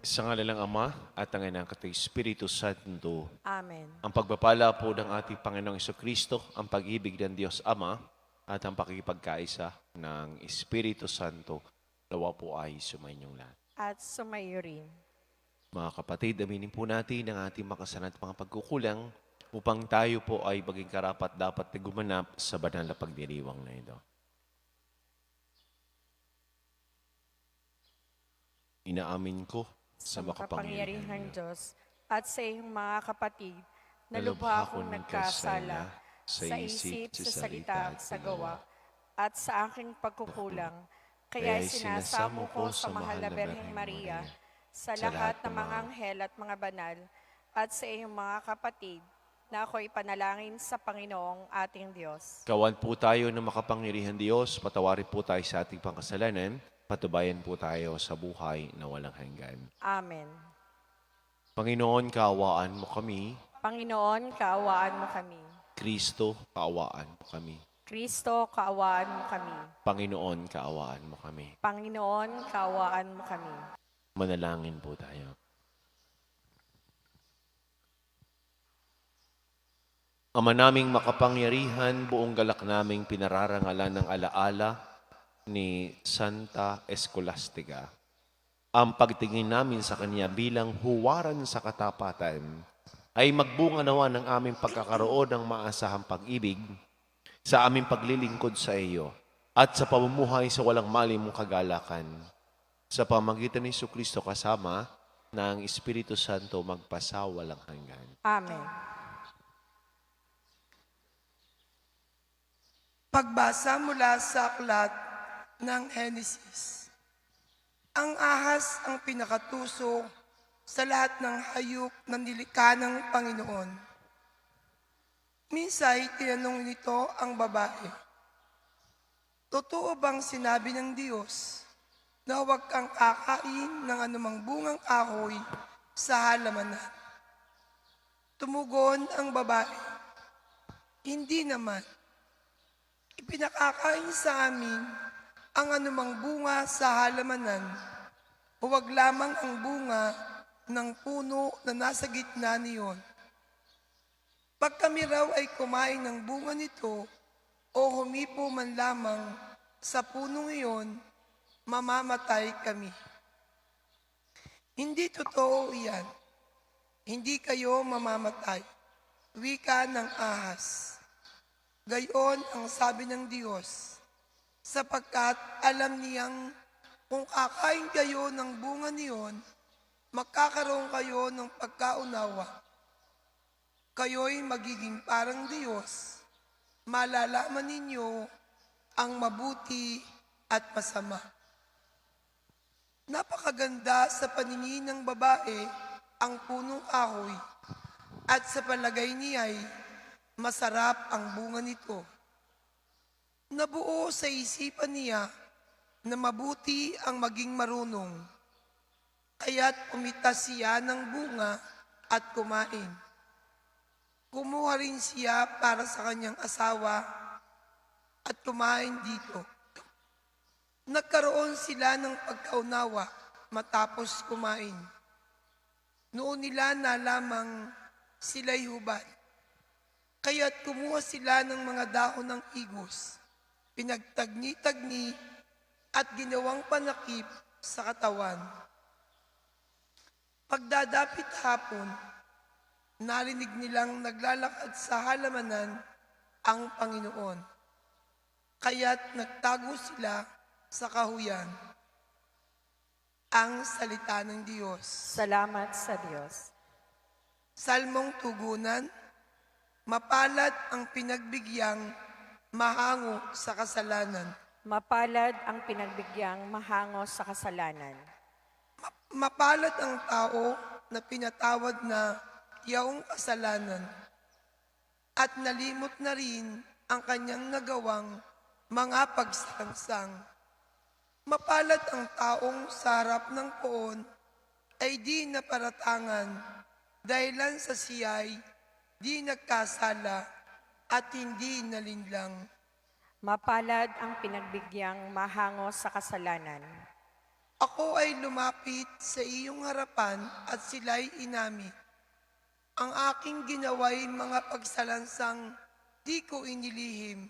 Sa ngalan ng Ama at ng Anak at ng Espiritu Santo. Amen. Ang pagpapala po ng ating Panginoong Jesucristo, ang pag-ibig ng Diyos Ama, at ang pakikipagkaisa ng Espiritu Santo, nawa po ay sumainyong lahat. At sumayo rin. Mga kapatid, aminin po natin ang ating makasalanan at mga pagkukulang upang tayo po ay maging karapat dapat na gumanap sa banal na pagdiriwang na ito. Inaamin ko sa makapangyarihang Diyos at sa iyong mga kapatid na lubha akong nagkasala sa isip, sa salita at sa gawa at sa aking pagkukulang. Kaya sinasamo ko sa mahal na Berheng Maria, sa lahat ng mga anghel at mga banal, at sa iyong mga kapatid na ako'y panalangin sa Panginoong ating Diyos. Kawan po tayo ng makapangyarihan Diyos, patawarin po tayo sa ating pangkasalanan, patubayan po tayo sa buhay na walang hanggan. Amen. Panginoon, kaawaan mo kami. Panginoon, kaawaan mo kami. Kristo, kaawaan mo kami. Kristo, kaawaan mo kami. Panginoon, kaawaan mo kami. Panginoon, kaawaan mo kami. Manalangin po tayo. Ama naming makapangyarihan, buong galak naming pinararangalan ng alaala ni Santa Escolastica. Ang pagtingin namin sa kanya bilang huwaran sa katapatan ay magbunga nawa ng aming pagkakaroon ng maasahang pag-ibig sa aming paglilingkod sa iyo at sa pamumuhay sa walang malimong kagalakan. Sa pamagitan ni Jesucristo kasama ng Espiritu Santo magpasawalang hanggan. Amen. Pagbasa mula sa aklat ng Henesis. Ang ahas ang pinakatuso sa lahat ng hayop na nilikha ng Panginoon. Minsay tinanong nito ang babae, "Totoo bang sinabi ng Diyos na huwag kang kakain ng anumang bungang kahoy sa halamanan?" Tumugon ang babae, "Hindi naman. Ipinakakain sa amin ang anumang bunga sa halamanan, huwag lamang ang bunga ng puno na nasa gitna niyon. Pag kami raw ay kumain ng bunga nito o humipo man lamang sa punong iyon, mamamatay kami." "Hindi totoo iyan. Hindi kayo mamamatay," wika ng ahas. Gayon ang sabi ng Diyos, sapagkat alam niyang kung kakain kayo ng bunga niyon, magkakaroon kayo ng pagkaunawa. Kayo'y magiging parang Diyos, malalaman ninyo ang mabuti at masama. Napakaganda sa paningin ng babae ang punong kahoy, at sa palagay niya'y masarap ang bunga nito. Nabuo sa isipan niya na mabuti ang maging marunong, kaya't pumitas siya ng bunga at kumain. Kumuha rin siya para sa kanyang asawa at kumain dito. Nagkaroon sila ng pagkaunawa matapos kumain. Noon nila nalamang sila'y hubad. Kaya't kumuha sila ng mga dahon ng igos, pinagtagni-tagni at ginawang panakip sa katawan. Pagdadapit hapon, narinig nilang naglalakad sa halamanan ang Panginoon. Kaya't nagtago sila sa kahuyan. Ang salita ng Diyos. Salamat sa Diyos. Salmong tugunan. Mapalad ang pinagbigyang mahango sa kasalanan. Mapalad ang pinagbigyang mahango sa kasalanan. Mapalad ang tao na pinatawad na yaong kasalanan at nalimot na rin ang kanyang nagawang mga pagsangsang. Mapalad ang taong sa harap ng poon ay di naparatangan dahilan sa siya'y di nagkasala at hindi nalinlang. Mapalad ang pinagbigyang mahango sa kasalanan. Ako ay lumapit sa iyong harapan at sila'y inami. Ang aking ginawa'y mga pagsalansang di ko inilihim.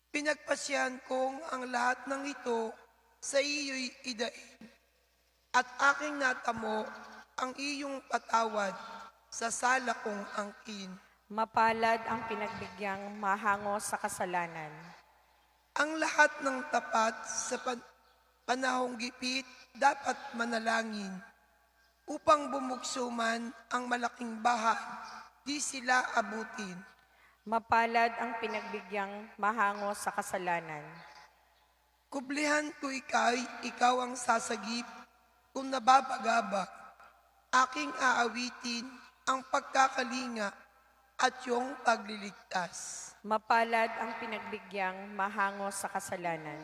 Pinagpasyan kong ang lahat ng ito sa iyo'y idaig. At aking natamo ang iyong patawad sa sala kong angkin. Mapalad ang pinagbigyang mahango sa kasalanan. Ang lahat ng tapat sa panahong gipit dapat manalangin. Upang bumugso man ang malaking bahay, di sila abutin. Mapalad ang pinagbigyang mahango sa kasalanan. Kublihan ko ikaw ang sasagip kung nababagabak. Aking aawitin ang pagkakalinga at yung pagliligtas. Mapalad ang pinagbigyang mahango sa kasalanan.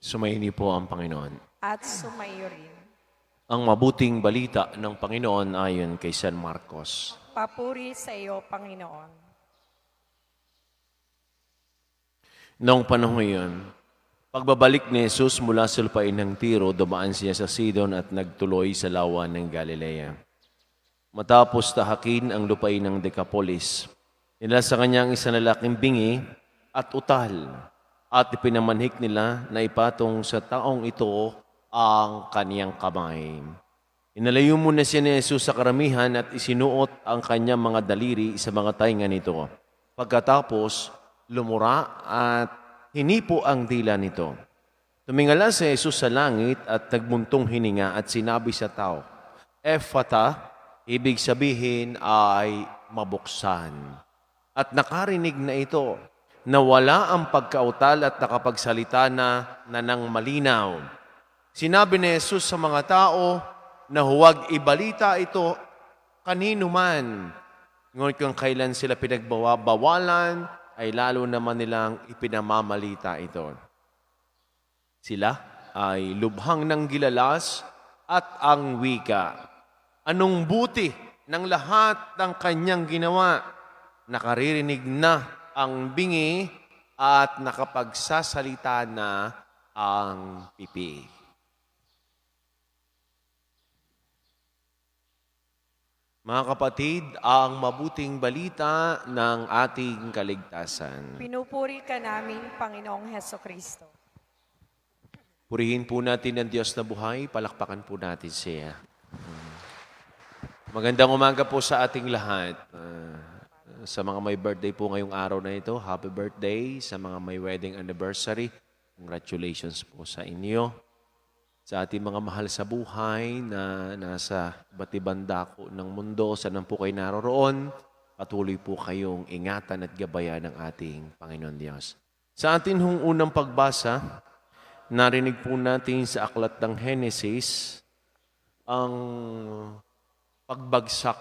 Sumaini po ang Panginoon. At sumayo rin. Ang mabuting balita ng Panginoon ayon kay San Marcos. Papuri sa iyo, Panginoon. Noong panahon iyon, pagbabalik ni Jesus mula sa lupain ng Tiro, dumaan siya sa Sidon at nagtuloy sa lawa ng Galilea. Matapos tahakin ang lupain ng Decapolis, nila sa kanyang isang lalaking bingi at utal, at ipinamanhik nila na ipatong sa taong ito ang kaniyang kamay. Inalayo muna siya ni Jesus sa karamihan at isinuot ang kanyang mga daliri sa mga tainga nito. Pagkatapos, lumura at hinipo ang dila nito. Tumingala si Jesus sa langit at nagmuntong hininga at sinabi sa tao, Ephata, ibig sabihin ay mabuksan. At nakarinig na ito, nawala ang pagkautal at nakapagsalita na nang malinaw. Sinabi ni Jesus sa mga tao na huwag ibalita ito kanino man. Ngunit kung kailan sila pinagbawalan, ay lalo naman nilang ipinamamalita ito. Sila ay lubhang ng gilalas at ang wika. Anong buti ng lahat ng kanyang ginawa? Nakaririnig na ang bingi at nakapagsasalita na ang pipi. Mga kapatid, ang mabuting balita ng ating kaligtasan. Pinupuri ka namin, Panginoong Heso Kristo. Purihin po natin ang Diyos na buhay, palakpakan po natin siya. Magandang umaga po sa ating lahat. Sa mga may birthday po ngayong araw na ito, happy birthday. Sa mga may wedding anniversary, congratulations po sa inyo. Sa ating mga mahal sa buhay na nasa iba't ibang dako ng mundo, saan po kayo naroroon, patuloy po kayong ingatan at gabayan ng ating Panginoon Diyos. Sa ating unang pagbasa, narinig po natin sa aklat ng Henesis ang pagbagsak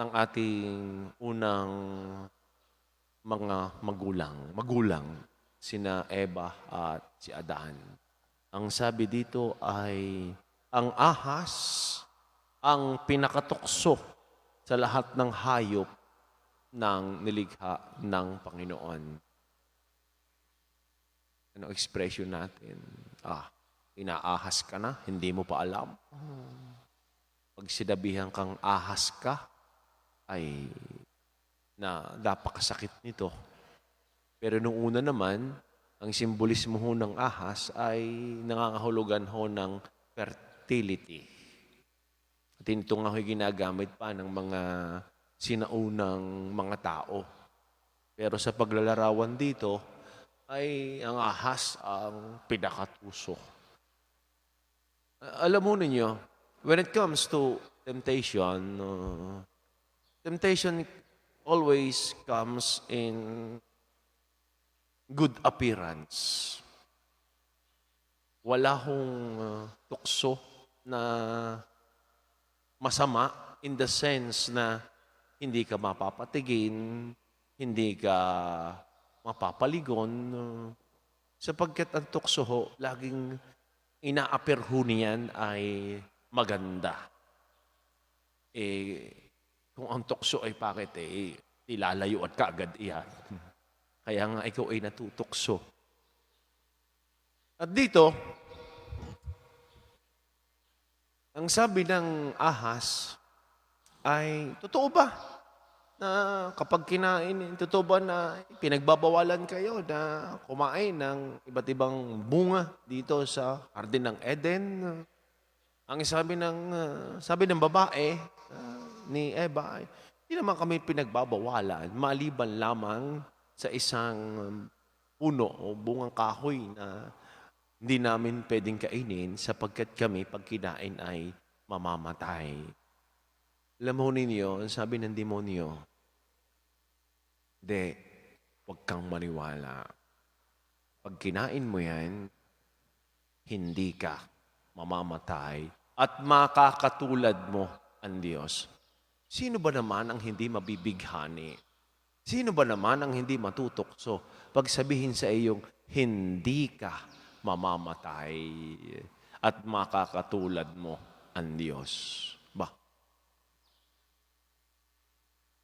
ng ating unang mga magulang, sina Eva at si Adan. Ang sabi dito ay ang ahas ang pinakatukso sa lahat ng hayop ng nilikha ng Panginoon. Ano expression natin? Inaahas ka na, hindi mo pa alam. Pag sinabihan kang ahas ka, ay napakasakit nito. Pero nung una naman, ang simbolismo ho ng ahas ay nangangahulugan ho ng fertility. At ito nga ho'y ginagamit pa ng mga sinaunang mga tao. Pero sa paglalarawan dito, ay ang ahas ang pinakatusok. Alam mo ninyo, when it comes to temptation, temptation always comes in good appearance. Wala hong tukso na masama in the sense na hindi ka mapapatigin, hindi ka mapapaligon, sapagkat ang tukso ho, laging ina-appear ho niyan ay maganda. Kung ang tukso ay pakit, ilalayo at kaagad iyan. Kaya nga ikaw ay natutukso. At dito, ang sabi ng ahas ay, totoo ba na kapag kinain, totoo ba na pinagbabawalan kayo na kumain ng iba't ibang bunga dito sa Hardin ng Eden? Ang sabi ng babae ni Eva ay, hindi naman kami pinagbabawalan, maliban lamang sa isang puno o bungang kahoy na hindi namin pwedeng kainin sapagkat kami pag kinain ay mamamatay. Alam mo ninyo, ang sabi ng demonyo, huwag kang maniwala. Pag kinain mo yan, hindi ka mamamatay at makakatulad mo ang Diyos. Sino ba naman ang hindi mabibighani? Sino ba naman ang hindi matutokso pag sabihin sa iyong hindi ka mamamatay at makakatulad mo ang Diyos? Ba?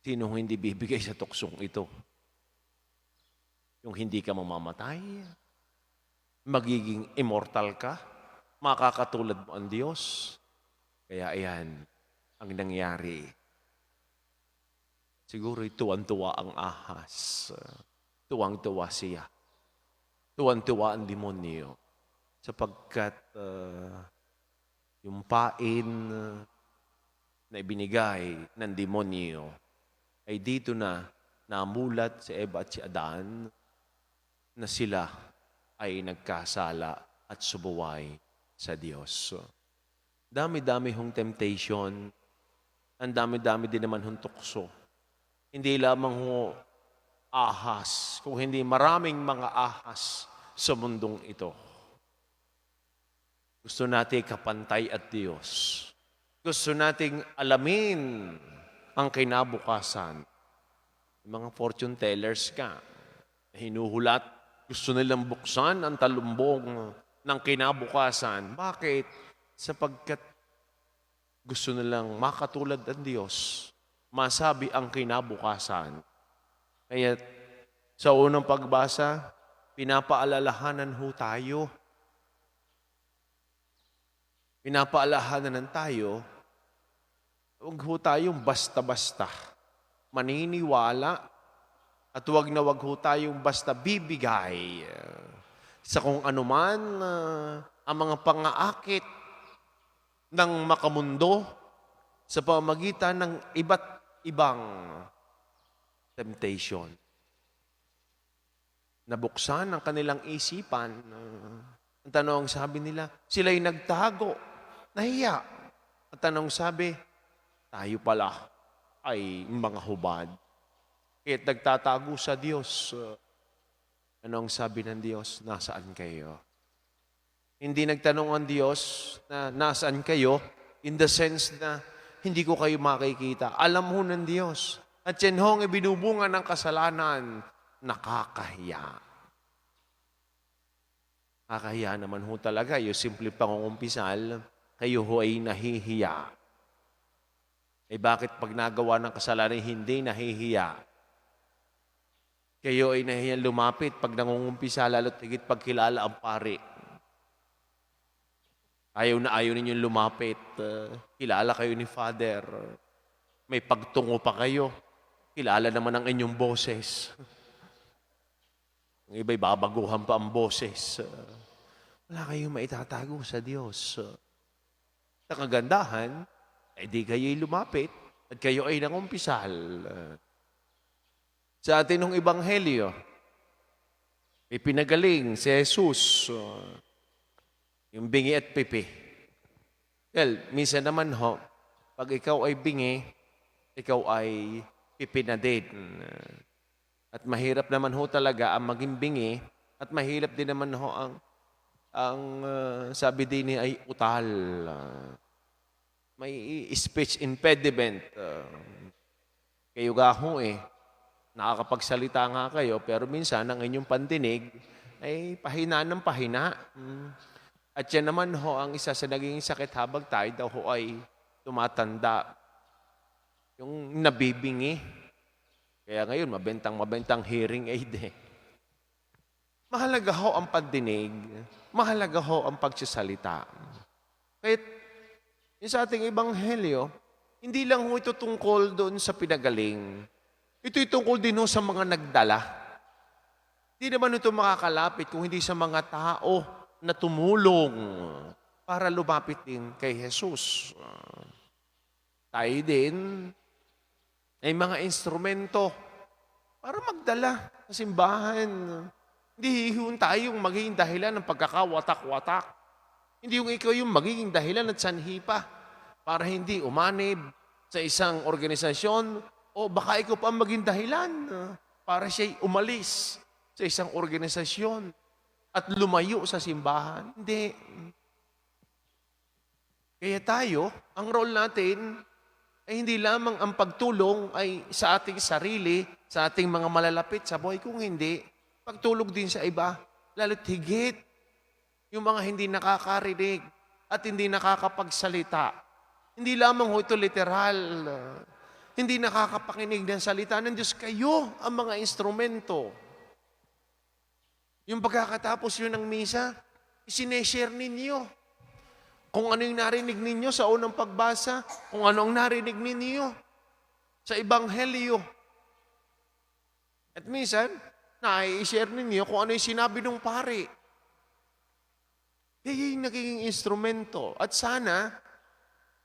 Sino hindi bibigay sa tuksong ito? Yung hindi ka mamamatay, magiging immortal ka, makakatulad mo ang Diyos. Kaya ayan ang nangyari. Siguro tuwan-tuwa ang ahas. Tuwang-tuwa siya. Tuwan-tuwa ang demonyo. Sapagkat yung pain na ibinigay ng demonyo ay dito na namulat si Eva at si Adan na sila ay nagkasala at subuway sa Diyos. Dami-dami hong temptation, ang dami-dami din naman hong tukso. Hindi lamang ho ahas, kung hindi maraming mga ahas sa mundong ito. Gusto natin kapantay at Diyos. Gusto nating alamin ang kinabukasan. Mga fortune tellers ka, hinuhulat, gusto nilang buksan ang talumbong ng kinabukasan. Bakit? Sapagkat gusto nilang makatulad ng Diyos, masabi ang kinabukasan. Kaya sa unang pagbasa, pinapaalalahanan ho tayo. Pinapaalalahanan tayo, huwag ho tayong basta-basta maniniwala at huwag ho tayong basta bibigay sa kung anuman ang mga pangaakit ng makamundo sa pamamagitan ng iba't ibang temptation. Nabuksan ang kanilang isipan. Ang tanong sabi nila, sila'y nagtago, nahiya. Ang tanong sabi, tayo pala ay mga hubad. Kaya't nagtatago sa Diyos. Ano ang sabi ng Diyos? Nasaan kayo? Hindi nagtanong ang Diyos na nasaan kayo in the sense na hindi ko kayo makikita. Alam ho ng Diyos. At yan ho ang ibinubunga ng kasalanan, nakakahiya. Nakakahiya naman ho talaga. Yung simple pangungumpisal, kayo ho ay nahihiya. Bakit pag nagawa ng kasalanan hindi nahihiya? Kayo ay nahihiya lumapit pag nangungumpisa, lalo't higit pagkilala ang pari. Ayaw na ayaw ninyong lumapit. Kilala kayo ni Father. May pagtungo pa kayo. Kilala naman ang inyong boses. Ang iba'y babaguhan pa ang boses. Wala kayong maitatago sa Diyos. Sa kagandahan, di kayo'y lumapit at kayo ay nangumpisal. Sa atin ng Ebanghelyo, Ipinagaling si Jesus. Yung bingi at pipi. Well, minsan naman ho, pag ikaw ay bingi, ikaw ay pipi na din. At mahirap naman ho talaga ang maging bingi at mahirap din naman ho ang sabi din ay utal. May speech impediment. Kayo ga ho nakakapagsalita nga kayo pero minsan ang inyong pandinig ay pahina ng pahina. At yan naman ho ang isa sa naging sakit habang tayo daw ho ay tumatanda. Yung nabibingi. Kaya ngayon, mabentang hearing aid Mahalaga ho ang pandinig. Mahalaga ho ang pagsasalita. Kaya yung sa ating ebanghelyo, hindi lang ho ito tungkol doon sa pinagaling. Ito'y tungkol din ho sa mga nagdala. Hindi naman ito makakalapit kung hindi sa mga tao na tumulong para lumapit din kay Jesus. Tayo din ay mga instrumento para magdala sa simbahan. Hindi yung tayong magiging dahilan ng pagkakawatak-watak. Hindi yung ikaw yung magiging dahilan at sanhi pa para hindi umanib sa isang organisasyon o baka ikaw pa ang maging dahilan para siya'y umalis sa isang organisasyon at lumayo sa simbahan. Hindi. Kaya tayo, ang role natin ay hindi lamang ang pagtulong ay sa ating sarili, sa ating mga malalapit sa buhay. Kung hindi, pagtulog din sa iba, lalo't higit yung mga hindi nakakarinig at hindi nakakapagsalita. Hindi lamang ho ito literal. Hindi nakakapakinig ng salita ng Diyos. Kayo ang mga instrumento. Yung pagkakatapos yun ng misa, isineshare ninyo. Kung ano yung narinig ninyo sa unang pagbasa, kung ano ang narinig ninyo sa ebanghelyo. At minsan, na-share ninyo kung ano yung sinabi ng pare. Kaya yung nagiging instrumento. At sana,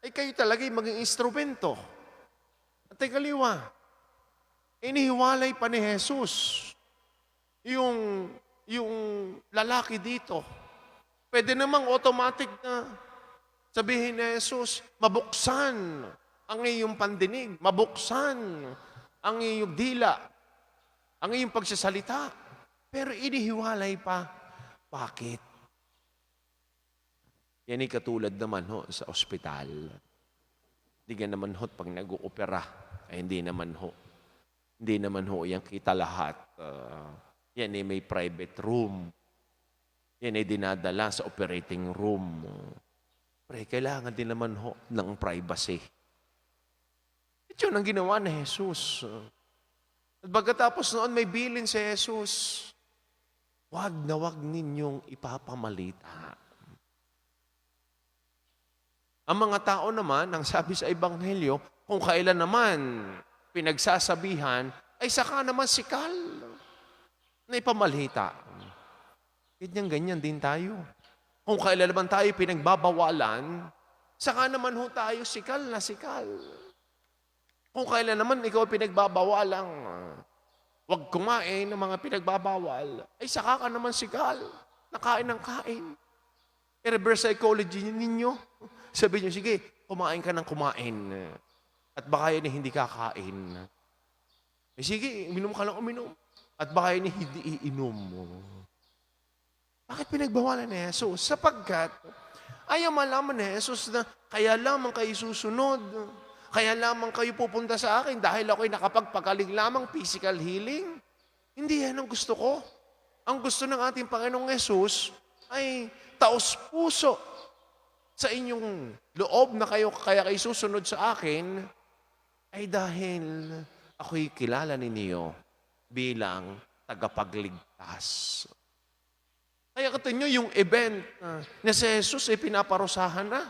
ay kayo talaga yung maging instrumento. At kaliwa, inihiwalay pa ni Jesus yung lalaki dito. Pwede namang automatic na sabihin ni Jesus, mabuksan ang iyong pandinig, mabuksan ang iyong dila, ang iyong pagsasalita. Pero inihiwalay pa. Bakit? Yan ay katulad naman ho sa ospital. Hindi ka naman ho pag nag-oopera, ay hindi naman ho. Hindi naman ho yan kita lahat. Yan ay may private room. Yan ay dinadala sa operating room. Pero kailangan din naman ho ng privacy. Ito yun ang ginawa ni Jesus. At pagkatapos noon may bilin si Jesus. Wag na wag ninyong ipapamalita. Ang mga tao naman, ang sabi sa Ebanghelyo, kung kailan naman pinagsasabihan, ay saka naman sikal na ipamalita. Ganyan din tayo. Kung kailan naman tayo pinagbabawalan, saka naman ho tayo sikal na sikal. Kung kailan naman ikaw pinagbabawalang, wag kumain ng mga pinagbabawal, ay saka ka naman sikal, nakain ng kain. I-reverse psychology ninyo. Sabi niyo, sige, kumain ka ng kumain. At baka yan hindi kakain. Eh sige, uminom ka lang uminom. At baka yan hindi iinom mo. Bakit pinagbawalan ni Jesus? Sapagkat ayaw malaman ni Jesus na kaya lamang kayo susunod. Kaya lamang kayo pupunta sa akin dahil ako'y nakapagpagaling lamang physical healing. Hindi yan ang gusto ko. Ang gusto ng ating Panginoong Jesus ay taos puso sa inyong loob na kayo kaya kayo susunod sa akin ay dahil ako'y kilala ninyo bilang tagapagligtas. Kaya katinyo yung event na si Jesus ay pinaparusahan na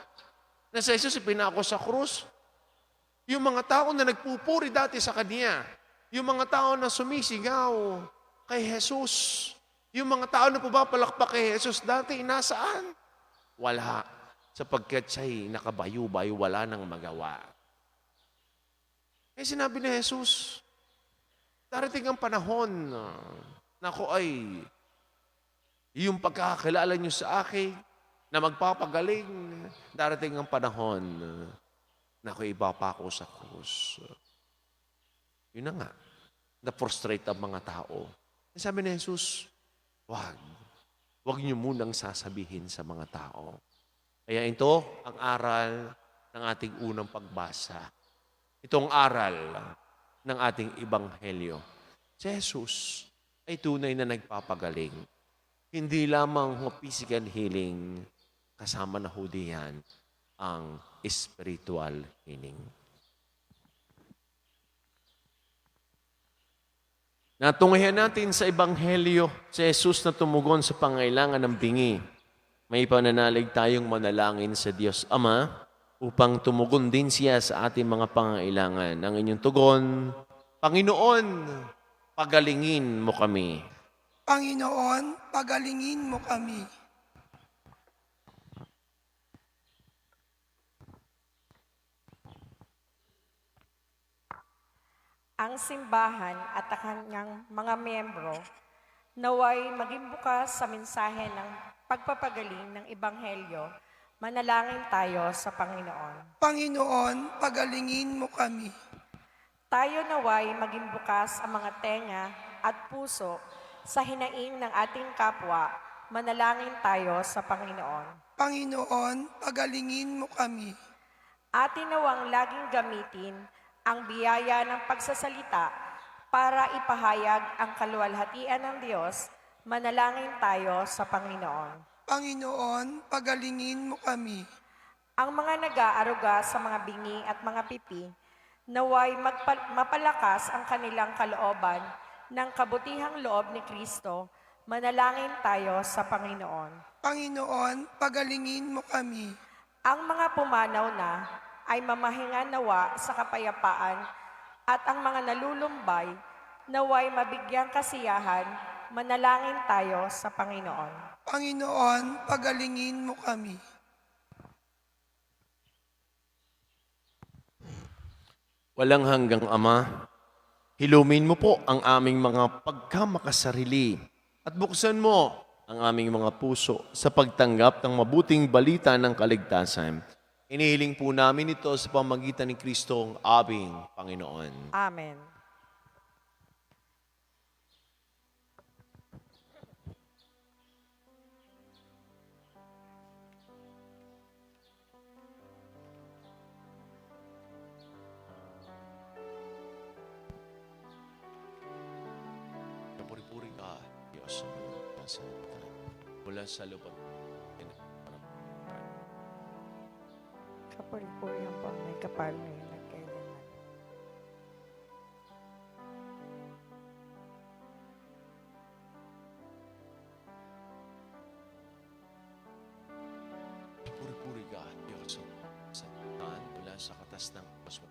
si Jesus ay pinako sa krus. Yung mga tao na nagpupuri dati sa Kanya, yung mga tao na sumisigaw kay Jesus, yung mga tao na pumapalakpak kay Jesus dati, nasaan? Wala. Sapagkat siya'y nakabayo-bayo, wala nang magawa. Eh sinabi ni Jesus, darating ang panahon na ako ay Yung pagkakakilala niyo sa akin na magpapagaling, darating ang panahon na ako ibaba ko sa krus. Yun na nga, na-frustrate ang mga tao. Sabi ni Jesus, wag niyo munang sasabihin sa mga tao. Kaya ito ang aral ng ating unang pagbasa. Itong aral ng ating ebanghelyo. Si Jesus ay tunay na nagpapagaling. Hindi lamang physical healing, kasama na ho diyan ang spiritual healing. Natungihan natin sa ebanghelyo si Jesus na tumugon sa pangailangan ng bingi. May pananalig tayong manalangin sa Diyos Ama upang tumugon din siya sa ating mga pangailangan. Ang inyong tugon, Panginoon, pagalingin mo kami. Panginoon, pagalingin mo kami. Ang simbahan at ang kanyang mga miyembro naway maging bukas sa mensahe ng pagpapagaling ng Ebanghelyo. Manalangin tayo sa Panginoon. Panginoon, pagalingin mo kami. Tayo naway maging bukas ang mga tenga at puso sa hinaing ng ating kapwa. Manalangin tayo sa Panginoon. Panginoon, pagalingin mo kami. Atin nawang laging gamitin ang biyaya ng pagsasalita para ipahayag ang kaluwalhatian ng Diyos. Manalangin tayo sa Panginoon. Panginoon, pagalingin mo kami. Ang mga nag-aaruga sa mga bingi at mga pipi, naway mapalakas ang kanilang kalooban ng kabutihang loob ni Kristo. Manalangin tayo sa Panginoon. Panginoon, pagalingin mo kami. Ang mga pumanaw na ay mamahinga nawa sa kapayapaan at ang mga nalulumbay naway mabigyang kasiyahan. Manalangin tayo sa Panginoon. Panginoon, pagalingin mo kami. Walang hanggang Ama, hilumin mo po ang aming mga pagkamakasarili at buksan mo ang aming mga puso sa pagtanggap ng mabuting balita ng kaligtasan. Inihiling po namin ito sa pamagitan ni Kristo ang aming Panginoon. Amen. Kapuri-puri ka, Diyos, mula sa lupa. Kapuri-puri ang may kapal ngayon at kailanman. Puri-puri ka, Diyos, sa taan mula sa katas ng paswa.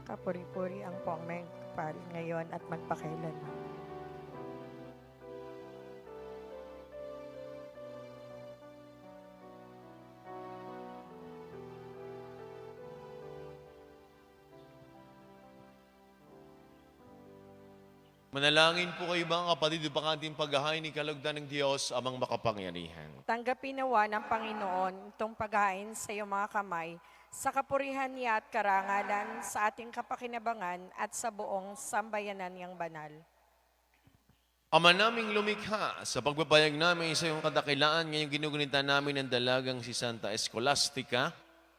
Kapuri-puri ang may kapal ngayon at magpakailanman. Manalangin po kayo mga kapatid upang ating paghahain ni kalugdan ng Diyos amang makapangyarihan. Tanggapin nawa ng Panginoon itong paghain sa iyong mga kamay, sa kapurihan niya at karangalan, sa ating kapakinabangan at sa buong sambayanan niyang banal. Ama naming lumikha, sa pagpapayag namin sa iyong kadakilaan, ngayong ginugunita namin ang dalagang si Santa Escolastica,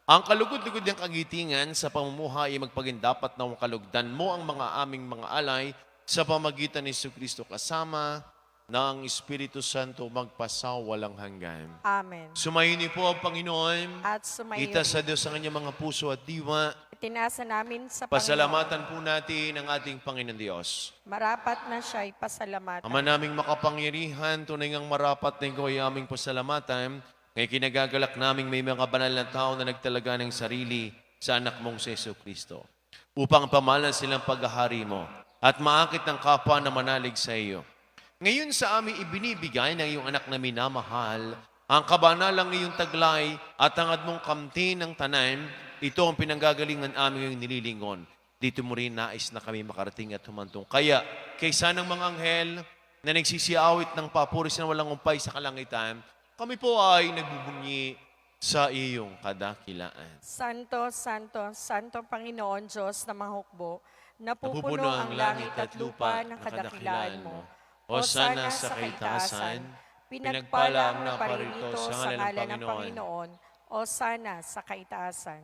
ang kalugod-lugod niyang kagitingan sa pamumuhay ay magpagindapat na kalugdan mo ang mga aming mga alay sa pamagitan ni Jesucristo kasama ng Espiritu Santo magpasawalang hanggan. Amen. Sumayin niyo po ang Panginoon. At sumayo, Kita sa Diyos ang kanyang mga puso at diwa. itinasa namin sa Panginoon. Pasalamatan po natin ang ating Panginoon Diyos. Marapat na siya'y pasalamatan. Ama naming makapangyarihan, tunay ngang marapat na ikaw ay aming pasalamatan. Ngayon kinagagalak naming may mga banal na tao na nagtalaga ng sarili sa anak mong si Jesucristo upang pamahalan silang paghahari mo at maakit ng kapwa na manalig sa iyo. Ngayon sa amin ibinibigay ng iyong anak na minamahal, ang kabanalang iyong taglay at ang admong kamti ng tanan, ito ang pinanggagalingan aming nililingon. Dito mo rin nais na kami makarating at humantong. Kaya, kaysa ng mga anghel, na nagsisiawit ng papuris na walang umpay sa kalangitan, kami po ay nagbubunyi sa iyong kadakilaan. Santo, Santo, Santo Panginoon Diyos na mahukbo, Napupuno napupuno ang langit at lupa ng kadakilaan mo. Hosana sa kaitaasan, pinagpala ang naparito sa ngalan ng Panginoon. Hosana sa kaitaasan.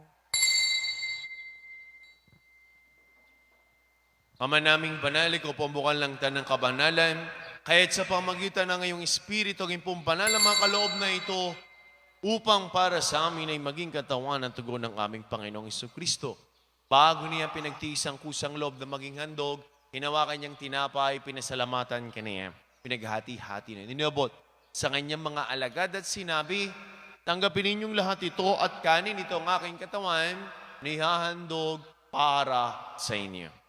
Ama naming banal, ikaw po ang bukal ng tanang kabanalan, kaya't sa pamagitan ng iyong Espiritu, ang impong banal ang mga kaloob na ito, upang para sa amin ay maging katawan at tugon ng aming Panginoong Jesucristo. Bago niya pinagtiis ang kusang loob na maging handog, hinawakan niyang tinapay, pinasalamatan kaniya, pinaghati-hati na ninabot sa kanyang mga alagad at sinabi, tanggapin ninyong lahat ito at kanin ito ang aking katawan, nihahandog para sa inyo.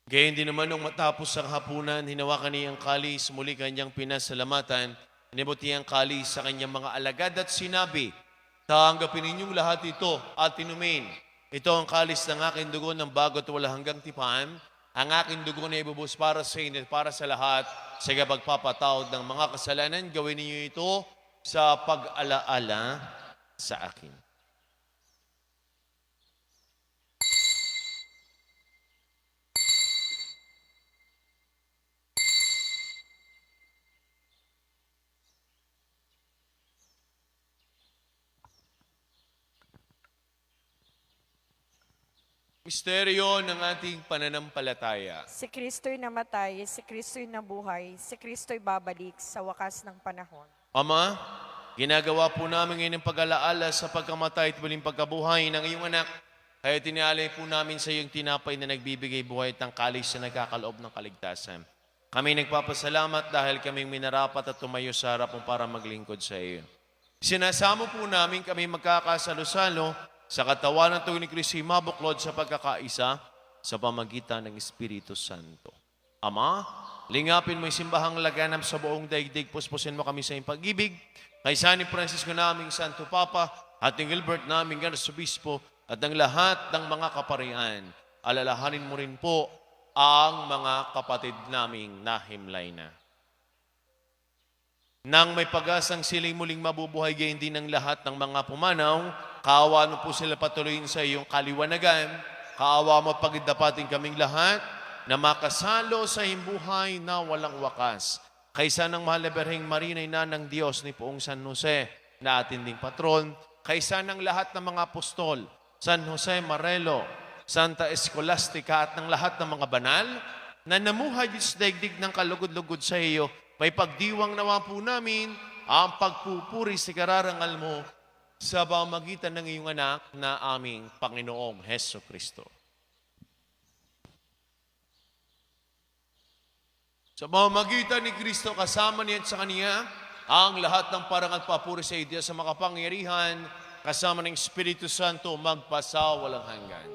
Gayon din naman nung matapos ang hapunan, hinawakan niya ang kalis, muli kanyang pinasalamatan, nibuti ang kalis sa kanyang mga alagad at sinabi, tanggapin ninyong lahat ito at inumin. Ito ang kalis ng aking dugo ng bago at wala hanggang tipan. Ang aking dugo na ibubus para sa inyo at para sa lahat sa pagpapatawad ng mga kasalanan. Gawin niyo ito sa pag-alaala sa akin. Misteryo ng ating pananampalataya. Si Kristo'y namatay, si Kristo'y nabuhay, si Kristo'y babalik sa wakas ng panahon. Ama, ginagawa po namin ngayon ang pag-alaala sa pagkamatay at muling pagkabuhay ng iyong anak. Kaya tinialay po namin sa iyong tinapay na nagbibigay buhay at ang kalis na nagkakaloob ng kaligtasan. Kami nagpapasalamat dahil kaming minarapat at tumayo sa harap mo para maglingkod sa iyo. Sinasamo po namin kami magkakasalo-salo sa katawan ng tuwing ni Kristo mabuklod sa pagkakaisa sa pamagitan ng Espiritu Santo. Ama, lingapin mo yung simbahang laganap sa buong daigdig, puspusin mo kami sa iyong pag-ibig. Kay San Francisco naming Santo Papa, at ng Gilbert naming Arsobispo, at ng lahat ng mga kaparian, alalahanin mo rin po ang mga kapatid naming nahimlay na. Nang may pag-asang sila'y muling mabubuhay, gayon din ng lahat ng mga pumanaw, kaawa mo po sila patuloyin sa iyong kaliwanagan, kaawa mo pagdapatin kaming lahat, na makasalo sa himbuhay na walang wakas. Kaysa ng mahal na Berheng Maria, ina ng Diyos ni Poong San Jose, na atin ding patron, kaysa ng lahat ng mga apostol, San Jose Marelo, Santa Escolastica at ng lahat ng mga banal, na namuhay sa daigdig ng kalugod-lugod sa iyo, may pagdiwang nawa po namin ang pagpupuri sa kararangal mo sa pamamagitan ng iyong anak na aming Panginoong Heso Kristo. Sa pamamagitan ni Kristo, kasama niya at sa Kanya, ang lahat ng parangal papuri sa Diyos sa makapangyarihan, kasama ng Espiritu Santo, magpasawalang hanggan.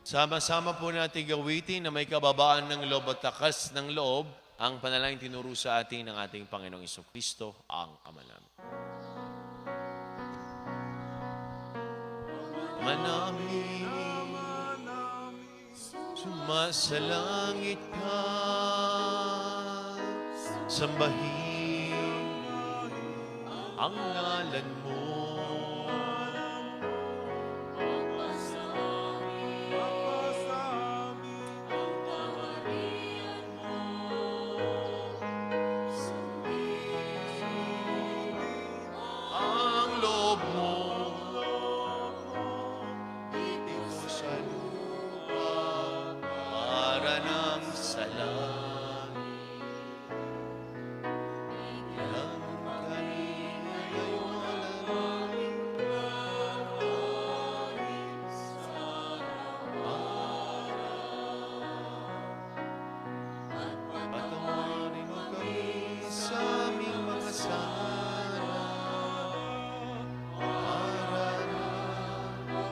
Sama-sama po natin gawitin na may kababaan ng loob at takas ng loob ang panalangin tinuro sa atin ng ating Panginoong Jesucristo, ang Ama namin. Ama namin, sumasalangit ka, sambahin ang ngalan mo.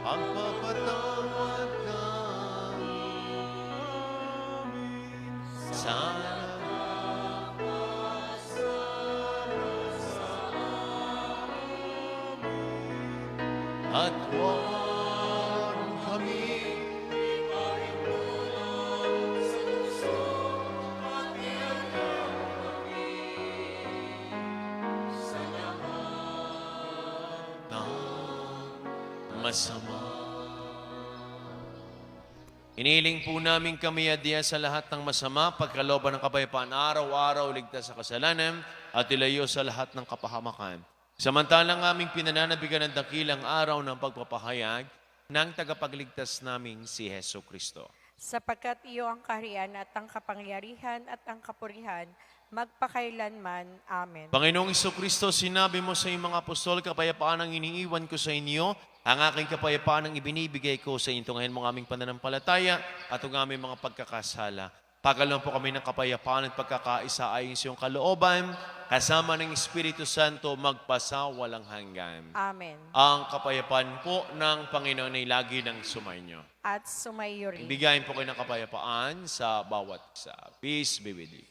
pagpapatawad namin sa at huwag kami ng masama. Iniling po namin kami adya sa lahat ng masama, pagkalooban ng kapayapaan araw-araw, ligtas sa kasalanan, at ilayo sa lahat ng kapahamakan. Samantalang aming pinananabigan ng dakilang araw ng pagpapahayag ng tagapagligtas naming si Heso Kristo. Sapagkat iyo ang kaharian at ang kapangyarihan at ang kapurihan, magpakailanman. Amen. Panginoong Kristo, sinabi mo sa iyong mga apostol, kapayapaan ang iniiwan ko sa inyo, ang aking kapayapaan ang ibinibigay ko sa inyo. Ngayon mga aming pananampalataya at ang aming mga pagkakasala. Pagkalooban po kami ng kapayapaan at pagkakaisa ayon sa iyong kalooban, kasama ng Espiritu Santo magpasa walang hanggan. Amen. Ang kapayapaan po ng Panginoon ay lagi ng sumainyo. At sumayo rin. Bigayin po kayo ng kapayapaan sa bawat isa. Peace be with you.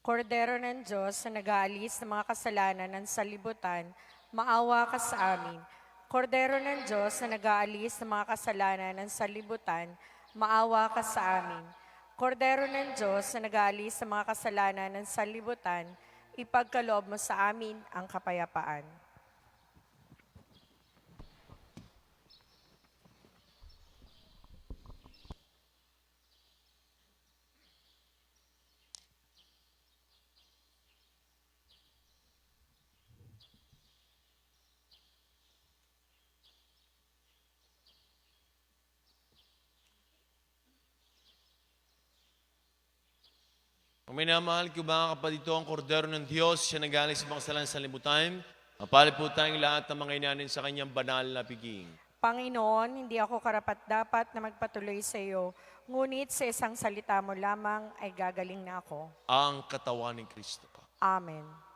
Kordero ng Diyos na nag-aalis ng mga kasalanan ng salibutan, maawa ka sa amin. Kordero ng Diyos na nag-aalis ng mga kasalanan ng salibutan, maawa ka sa amin. Kordero ng Diyos na nag-aalis ng mga kasalanan ng salibutan, ipagkaloob mo sa amin ang kapayapaan. Ang minamahal ko mga kapatid, ito ang kordero ng Diyos, siya nag-alis sa mga kasalanan sa libutan. Mapalad po tayong lahat ng mga inanin sa kanyang banal na piging. Panginoon, hindi ako karapat-dapat na magpatuloy sa iyo, ngunit sa isang salita mo lamang ay gagaling na ako. Ang katawan ni Kristo. Amen.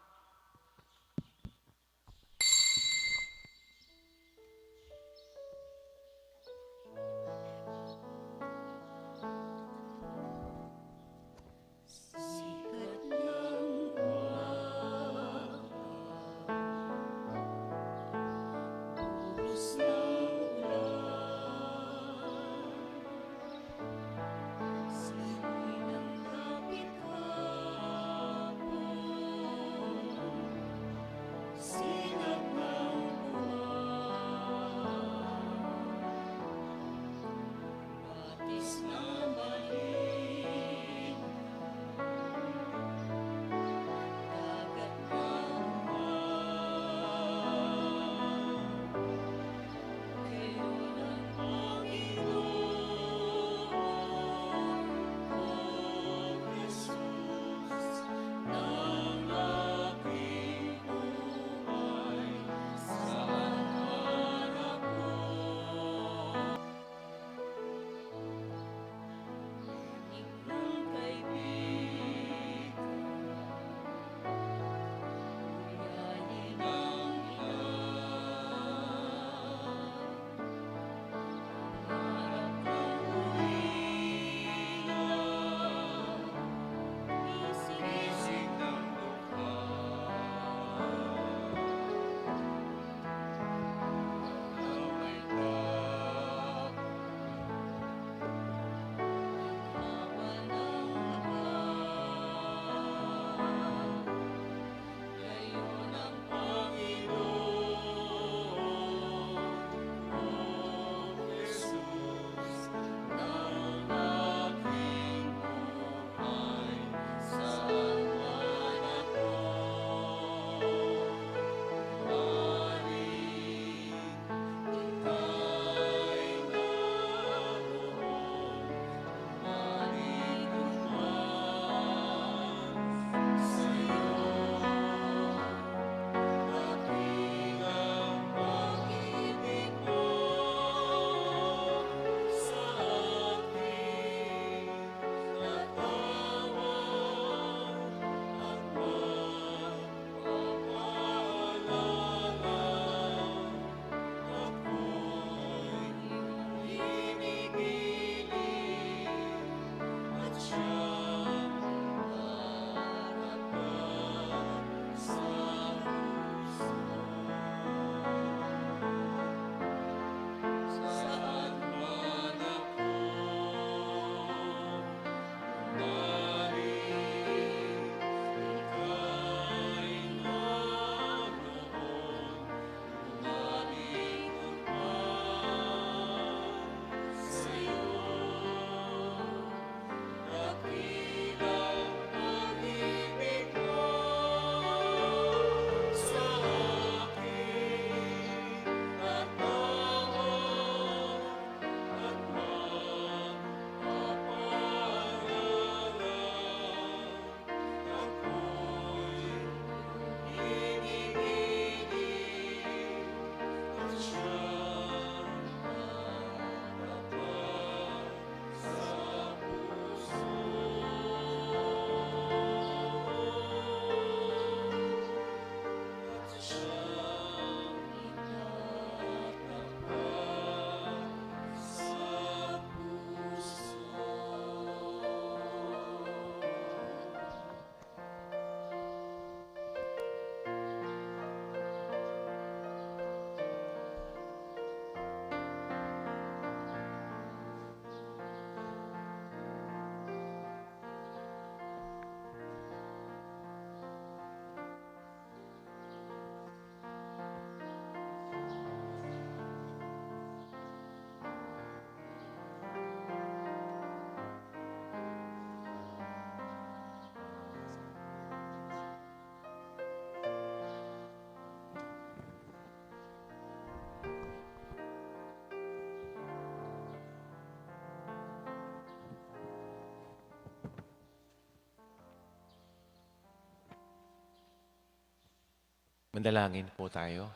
Mandalangin po tayo.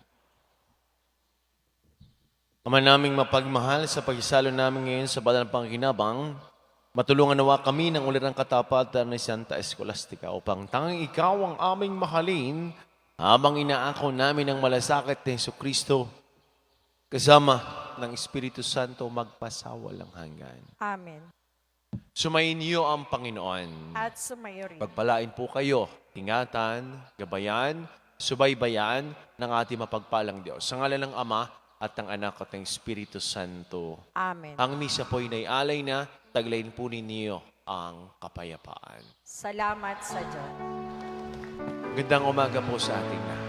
Ama naming mapagmahal, sa pagsalo namin ngayon sa banal ng Pangkinabang, matulungan nawa kami ng ulirang katapatan ni Santa Escolastica upang tanging ikaw ang aming mahalin habang inaako namin ang malasakit ni Jesucristo kasama ng Espiritu Santo magpasawalang hanggan. Amen. Sumayin niyo ang Panginoon. At sumayo rin. Pagpalain po kayo, ingatan, gabayan, subaybayan ng ating mapagpalang Diyos. Sa ngalan ng Ama at ng Anak at ng Espiritu Santo. Amen. Ang misa po'y naialay na, taglayin po ninyo ang kapayapaan. Salamat sa Diyos. Magandang umaga po sa ating lahat.